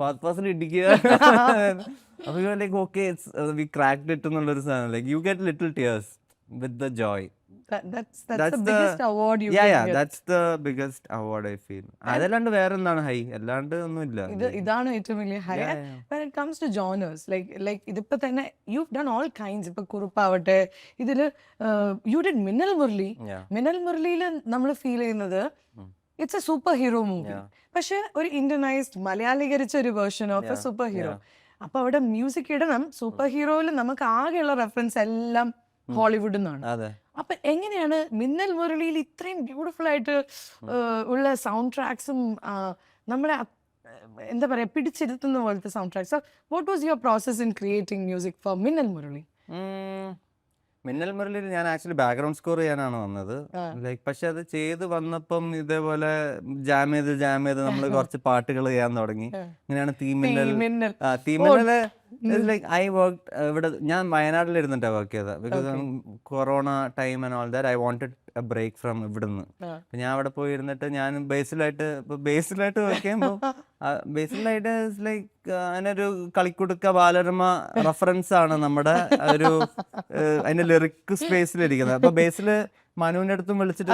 First person ഇടിക്കുക. അപ്പൊ like okay we cracked it എന്നുള്ളൊരു സാധനം. Like you get little tears with the joy. That's the biggest award you Yeah, can yeah, get. that's the biggest award I feel. അതല്ലാണ്ട് വേറെ എന്താണ് high? അല്ലാണ്ട് ഒന്നുമില്ല. ഇതാണ് ഏറ്റവും വലിയ high. Yeah, yeah. When it comes to genres, like ഇതിപ്പോ തന്നെ you've done all kinds. ഇപ്പൊ കുറുപ്പാവട്ടെ, ഇതില് you did Minnal Murali. Yeah. മിന്നൽ മുരളിയിൽ നമ്മൾ ഫീൽ ചെയ്യുന്നത് it's A super hero movie, Yeah. പക്ഷെ ഒരു ഇന്ത്യനൈസ്ഡ് മലയാളീകരിച്ച ഒരു version of A super hero. അപ്പൊ അവിടെ മ്യൂസിക് ഇടണം. സൂപ്പർ ഹീറോയിൽ നമുക്ക് ആകെയുള്ള റെഫറൻസ് എല്ലാം ഹോളിവുഡിൽ നിന്നാണ്. അതെ. അപ്പൊ എങ്ങനെയാണ് മിന്നൽ മുരളിയിൽ ഇത്രയും ബ്യൂട്ടിഫുൾ ആയിട്ട് ഉള്ള സൗണ്ട് ട്രാക്സും നമ്മളെ എന്താ പറയാ പിടിച്ചിരുത്തുന്ന പോലത്തെ sound tracks? What was your process in creating music four Minnal Murali? മിന്നൽ മുരളിയിൽ ഞാൻ ആക്ച്വലി ബാക്ക്ഗ്രൗണ്ട് സ്കോർ ചെയ്യാനാണ് വന്നത്. ലൈക്ക് പക്ഷെ അത് ചെയ്ത് വന്നപ്പം ഇതേപോലെ ജാം ചെയ്ത് നമ്മൾ കുറച്ച് പാട്ടുകൾ ചെയ്യാൻ തുടങ്ങി. ഇങ്ങനെയാണ് Theeminnal. Theeminnal like I work ഇവിടെ ഞാൻ വയനാട്ടിലിരുന്നിട്ടാണ് വർക്ക് ചെയ്തത്. Because corona time and all that I wanted a break from ഇവിടുന്ന്. ഞാൻ അവിടെ പോയി ഇരുന്നിട്ട് ഞാൻ ബേസിലായിട്ട് വർക്ക് ചെയ്യുമ്പോൾ ബേസിലായിട്ട് ലൈക്ക് അതിനൊരു കളിക്കുടുക്ക ബാലരമ റെഫറൻസ് ആണ് നമ്മുടെ ഒരു അതിന്റെ ലിറിക് സ്പേസിലിരിക്കുന്നത്. അപ്പൊ ബേസില് മനുവിന്റെ അടുത്തും വിളിച്ചിട്ട്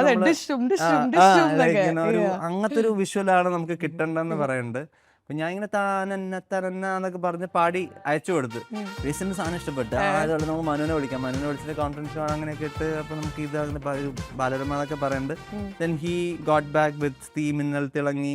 ഒരു അങ്ങനത്തെ ഒരു വിഷ്വലാണ് നമുക്ക് കിട്ടണ്ടെന്ന് പറയുന്നുണ്ട്. അപ്പൊ ഞാൻ ഇങ്ങനെ തനന്ന എന്നൊക്കെ പറഞ്ഞ് പാടി അയച്ചു കൊടുത്തു. ബേസിന്റെ സാധനം ഇഷ്ടപ്പെട്ടു. അതുകൊണ്ട് നമുക്ക് മനുവിനെ വിളിച്ചിട്ട് കോൺഫറൻസ് അങ്ങനെയൊക്കെ ഇട്ട് അപ്പൊ നമുക്ക് ഇത് അങ്ങനെ ബാലരമ എന്നൊക്കെ പറയുന്നുണ്ട്. Then he got back with തീ മിന്നൽ തിളങ്ങി